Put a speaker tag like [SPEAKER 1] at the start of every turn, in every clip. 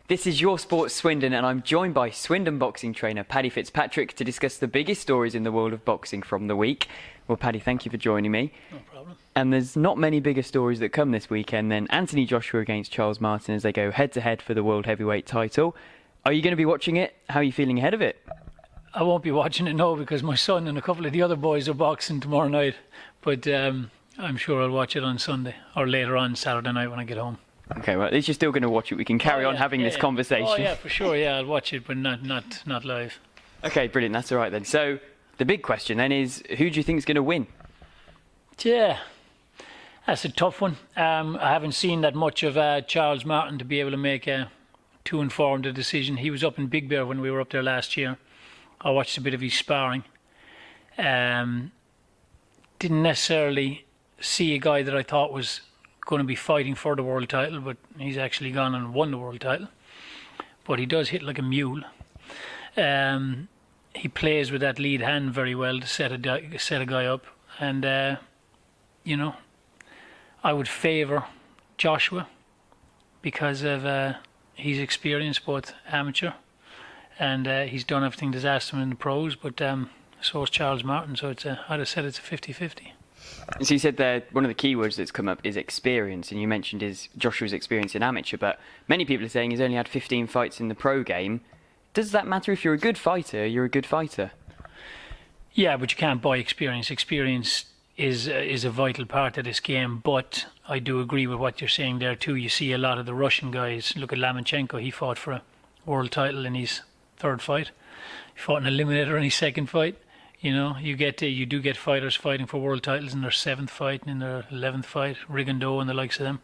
[SPEAKER 1] This is Your Sports Swindon, and I'm joined by Swindon boxing trainer Paddy Fitzpatrick to discuss the biggest stories in the world of boxing from the week. Well, Paddy, thank you for joining me.
[SPEAKER 2] No problem.
[SPEAKER 1] And there's not many bigger stories that come this weekend than Anthony Joshua against Charles Martin as they go head-to-head for the World Heavyweight title. Are you going to be watching it? How are you feeling ahead of it?
[SPEAKER 2] I won't be watching it, no, because my son and a couple of the other boys are boxing tomorrow night. But I'm sure I'll watch it on Sunday or later on Saturday night when I get home.
[SPEAKER 1] Okay, well, at least you're still going to watch it. We can carry on having this conversation.
[SPEAKER 2] Oh, yeah, for sure. Yeah, I'll watch it, but not live.
[SPEAKER 1] Okay, brilliant. That's all right then. So the big question then is, who do you think is going to win?
[SPEAKER 2] Yeah, that's a tough one. I haven't seen that much of Charles Martin to be able to make a too informed a decision. He was up in Big Bear when we were up there last year. I watched a bit of his sparring. Didn't necessarily see a guy that I thought was going to be fighting for the world title, but he's actually gone and won the world title. But he does hit like a mule. He plays with that lead hand very well to set a guy up. And, I would favour Joshua because of his experience, both amateur and he's done everything that's asked him in the pros, but so is Charles Martin, so I'd have said it's a 50-50.
[SPEAKER 1] So you said that one of the key words that's come up is experience, and you mentioned Joshua's experience in amateur, but many people are saying he's only had 15 fights in the pro game. Does that matter? If you're a good fighter, you're a good fighter.
[SPEAKER 2] Yeah, but you can't buy experience. Experience is a vital part of this game, but I do agree with what you're saying there too. You see a lot of the Russian guys. Look at Lomachenko, he fought for a world title in his third fight. He fought an eliminator in his second fight. You know, you do get fighters fighting for world titles in their 7th fight and in their 11th fight, Rigondeaux and the likes of them.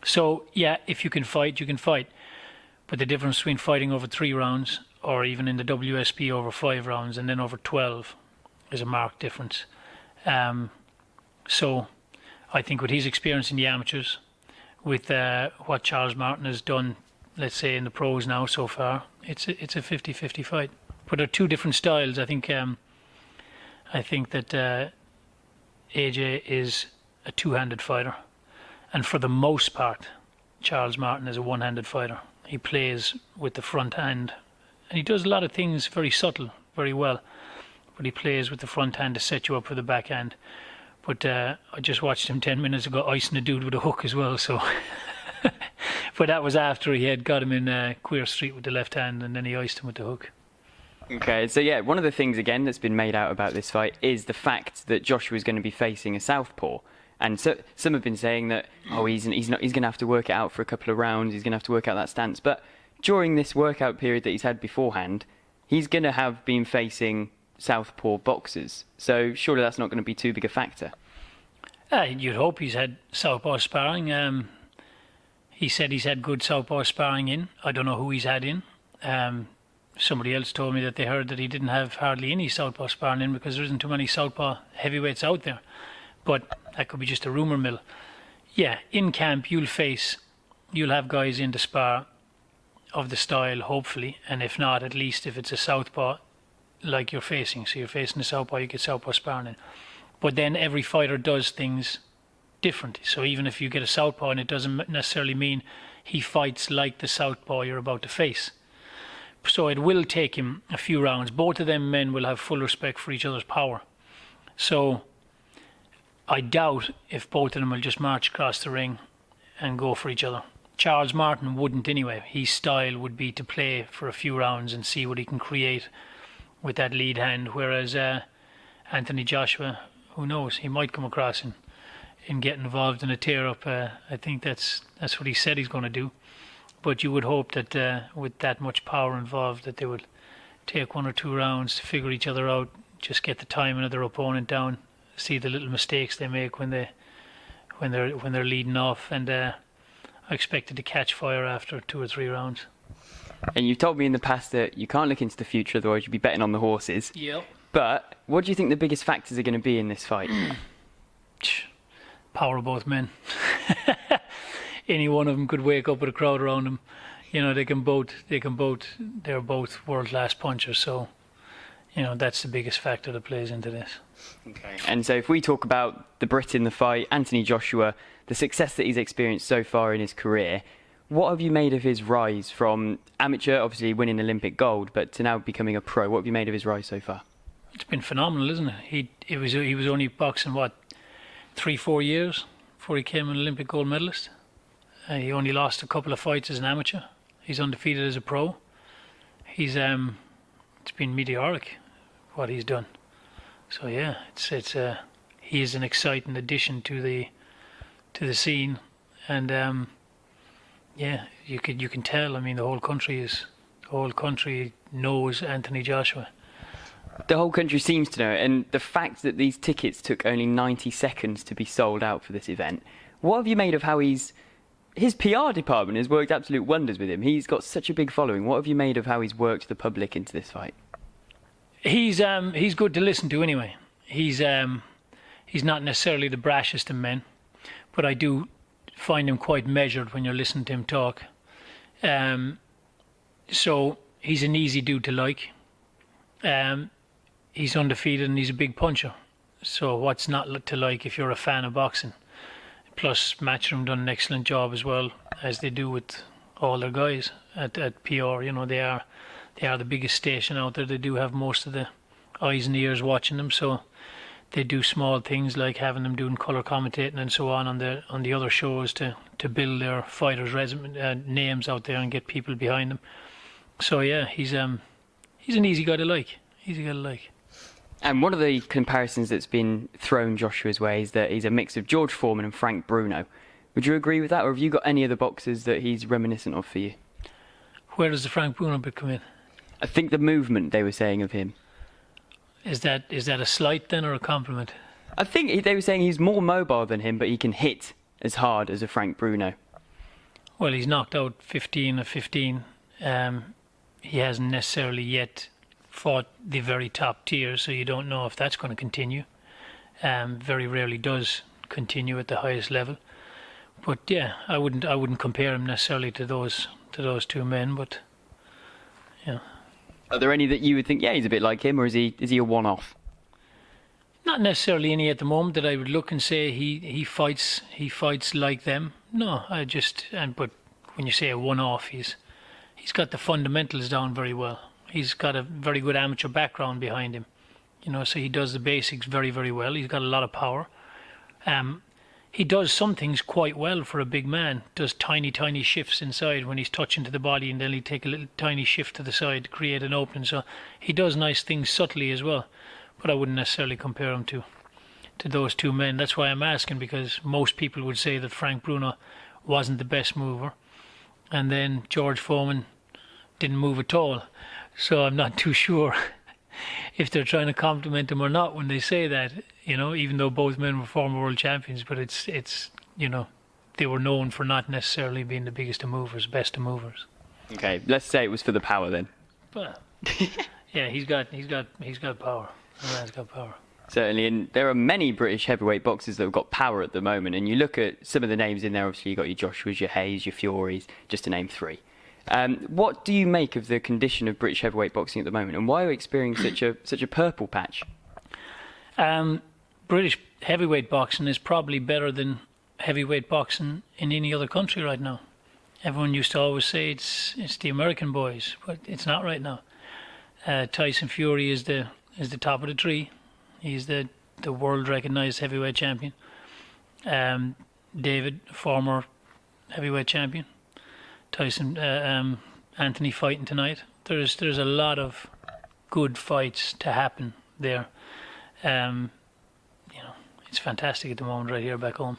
[SPEAKER 2] So, yeah, if you can fight, you can fight. But the difference between fighting over 3 rounds or even in the WSP over 5 rounds and then over 12 is a marked difference. So, I think with his experience in the amateurs, with what Charles Martin has done, let's say in the pros now so far, it's a 50-50 fight. But they're two different styles. I think that AJ is a two-handed fighter, and for the most part, Charles Martin is a one-handed fighter. He plays with the front hand, and he does a lot of things very subtle, very well. But he plays with the front hand to set you up for the back hand. But I just watched him 10 minutes ago icing a dude with a hook as well. So, but that was after he had got him in Queer Street with the left hand, and then he iced him with the hook.
[SPEAKER 1] Okay, so yeah, one of the things again that's been made out about this fight is the fact that Joshua is going to be facing a southpaw, and so some have been saying that he's going to have to work it out for a couple of rounds. He's going to have to work out that stance, but during this workout period that he's had beforehand, he's going to have been facing southpaw boxers. So surely that's not going to be too big a factor.
[SPEAKER 2] You'd hope he's had southpaw sparring. He said he's had good southpaw sparring in. I don't know who he's had in. Somebody else told me that they heard that he didn't have hardly any southpaw sparring in because there isn't too many southpaw heavyweights out there. But that could be just a rumour mill. Yeah, in camp you'll have guys in to spar of the style, hopefully, and if not, at least if it's a southpaw like you're facing. So you're facing a southpaw, you get southpaw sparring in. But then every fighter does things different. So even if you get a southpaw, and it doesn't necessarily mean he fights like the southpaw you're about to face. So it will take him a few rounds. Both of them men will have full respect for each other's power. So I doubt if both of them will just march across the ring and go for each other. Charles Martin wouldn't anyway. His style would be to play for a few rounds and see what he can create with that lead hand. Whereas Anthony Joshua, who knows, he might come across and get involved in a tear-up. I think that's what he said he's going to do. But you would hope that with that much power involved, that they would take 1 or 2 rounds to figure each other out, just get the timing of their opponent down, see the little mistakes they make when they're leading off, and I expect it to catch fire after 2 or 3 rounds.
[SPEAKER 1] And you've told me in the past that you can't look into the future, otherwise you'd be betting on the horses.
[SPEAKER 2] Yep.
[SPEAKER 1] But what do you think the biggest factors are going to be in this fight?
[SPEAKER 2] Power of both men. Any one of them could wake up with a crowd around them. You know, they're both world-class punchers. So, you know, that's the biggest factor that plays into this.
[SPEAKER 1] Okay. And so if we talk about the Brit in the fight, Anthony Joshua, the success that he's experienced so far in his career, What have you made of his rise from amateur, obviously winning Olympic gold, but to now becoming a pro? What have you made of his rise so far?
[SPEAKER 2] It's been phenomenal, isn't it? He was only boxing, what, 3-4 years before he became an Olympic gold medalist. He only lost a couple of fights as an amateur. He's undefeated as a pro. It's been meteoric what he's done. So yeah, he is an exciting addition to the scene, and yeah, you can tell. I mean, the whole country knows Anthony Joshua.
[SPEAKER 1] The whole country seems to know it, and the fact that these tickets took only 90 seconds to be sold out for this event. What have you made of how his PR department has worked absolute wonders with him? He's got such a big following. What have you made of how he's worked the public into this fight?
[SPEAKER 2] He's good to listen to anyway. He's not necessarily the brashest of men, but I do find him quite measured when you're listening to him talk. So he's an easy dude to like. He's undefeated and he's a big puncher. So what's not to like if you're a fan of boxing? Plus, Matchroom done an excellent job as well, as they do with all their guys at PR. You know, they are the biggest station out there. They do have most of the eyes and ears watching them, so they do small things like having them doing colour commentating and so on the other shows to build their fighters' names out there and get people behind them. So yeah, he's an easy guy to like. Easy guy to like.
[SPEAKER 1] And one of the comparisons that's been thrown Joshua's way is that he's a mix of George Foreman and Frank Bruno. Would you agree with that, or have you got any of the boxers that he's reminiscent of for you?
[SPEAKER 2] Where does the Frank Bruno bit come in?
[SPEAKER 1] I think the movement they were saying of him.
[SPEAKER 2] Is that a slight then, or a compliment?
[SPEAKER 1] I think they were saying he's more mobile than him, but he can hit as hard as a Frank Bruno.
[SPEAKER 2] Well, he's knocked out 15 of 15. He hasn't necessarily yet fought the very top tier, so you don't know if that's going to continue. Very rarely does continue at the highest level. But yeah, I wouldn't compare him necessarily to those two men. But yeah,
[SPEAKER 1] are there any that you would think, yeah, he's a bit like him, or is he a one-off?
[SPEAKER 2] Not necessarily any at the moment that I would look and say he fights like them. No, but when you say a one-off, he's got the fundamentals down very well. He's got a very good amateur background behind him, you know, so he does the basics very, very well. He's got a lot of power. He does some things quite well for a big man. Does tiny shifts inside when he's touching to the body, and then he'll take a little tiny shift to the side to create an opening. So he does nice things subtly as well. But I wouldn't necessarily compare him to those two men. That's why I'm asking, because most people would say that Frank Bruno wasn't the best mover, and then George Foreman didn't move at all. So I'm not too sure if they're trying to compliment him or not when they say that, you know, even though both men were former world champions. But it's you know, they were known for not necessarily being the biggest of movers, best of movers.
[SPEAKER 1] Okay, let's say it was for the power then.
[SPEAKER 2] But yeah, he's got power. The man's got power.
[SPEAKER 1] Certainly, and there are many British heavyweight boxers that have got power at the moment, and you look at some of the names in there, obviously you've got your Joshuas, your Hayes, your Furies, just to name three. What do you make of the condition of British heavyweight boxing at the moment, and why are we experiencing such a purple patch?
[SPEAKER 2] British heavyweight boxing is probably better than heavyweight boxing in any other country right now. Everyone used to always say it's the American boys, but it's not right now. Tyson Fury is the top of the tree. He's the world recognised heavyweight champion. David, former heavyweight champion. Tyson, Anthony fighting tonight. There's a lot of good fights to happen there. You know, it's fantastic at the moment right here back home.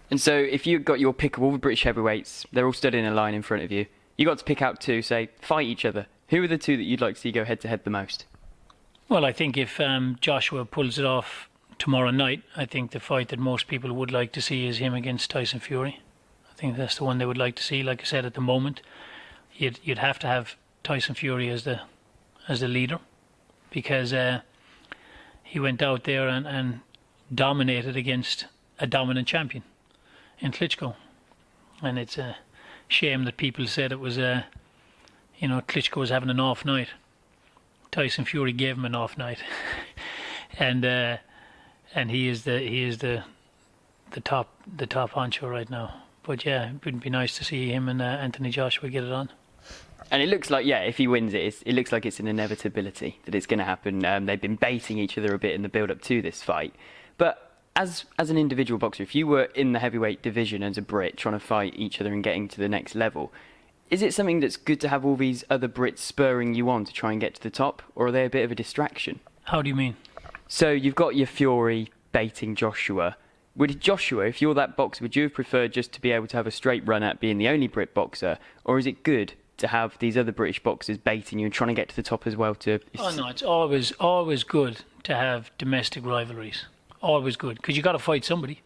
[SPEAKER 1] And so, if you got your pick of all the British heavyweights, they're all stood in a line in front of you. You got to pick out two, say, fight each other. Who are the two that you'd like to see go head to head the most?
[SPEAKER 2] Well, I think if Joshua pulls it off tomorrow night, I think the fight that most people would like to see is him against Tyson Fury. I think that's the one they would like to see. Like I said, at the moment, you'd have to have Tyson Fury as the leader, because he went out there and dominated against a dominant champion in Klitschko, and it's a shame that people said it was Klitschko was having an off night. Tyson Fury gave him an off night, and he is the top honcho right now. But yeah, it would be nice to see him and Anthony Joshua get it on.
[SPEAKER 1] And it looks like, yeah, if he wins it, it looks like it's an inevitability that it's going to happen. They've been baiting each other a bit in the build-up to this fight. But as an individual boxer, if you were in the heavyweight division as a Brit trying to fight each other and getting to the next level, is it something that's good to have all these other Brits spurring you on to try and get to the top, or are they a bit of a distraction?
[SPEAKER 2] How do you mean?
[SPEAKER 1] So you've got your Fury baiting Joshua. Would Joshua, if you're that boxer, would you have preferred just to be able to have a straight run at being the only Brit boxer, or is it good to have these other British boxers baiting you and trying to get to the top as well?
[SPEAKER 2] Oh no, it's always good to have domestic rivalries. Always good, because you got to fight somebody.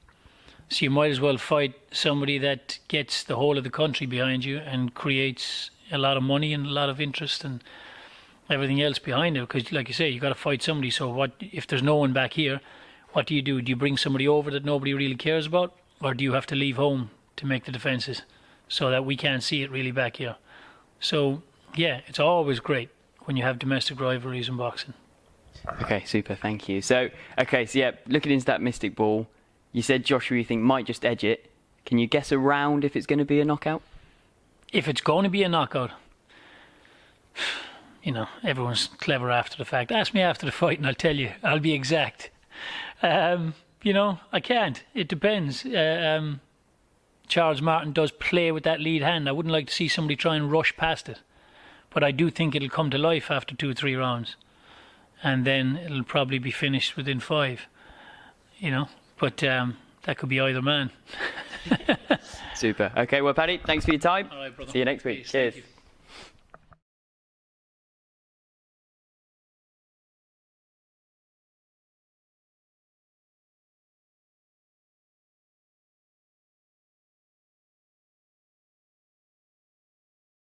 [SPEAKER 2] So you might as well fight somebody that gets the whole of the country behind you and creates a lot of money and a lot of interest and everything else behind it. Because, like you say, you got to fight somebody. So what if there's no one back here? What do? Do you bring somebody over that nobody really cares about, or do you have to leave home to make the defences so that we can't see it really back here? So, yeah, it's always great when you have domestic rivalries in boxing.
[SPEAKER 1] Okay, super, thank you. So, yeah, looking into that Mystic Ball, you said Joshua you think might just edge it. Can you guess a round if it's going to be a knockout?
[SPEAKER 2] If it's going to be a knockout, you know, everyone's clever after the fact. Ask me after the fight and I'll tell you. I'll be exact. You know, I can't. It depends. Charles Martin does play with that lead hand. I wouldn't like to see somebody try and rush past it. But I do think it'll come to life after 2 or 3 rounds. And then it'll probably be finished within 5. You know, but that could be either man.
[SPEAKER 1] Super. Okay, well, Paddy, thanks for your time.
[SPEAKER 2] All right, brother.
[SPEAKER 1] See you next week.
[SPEAKER 2] Peace.
[SPEAKER 1] Cheers.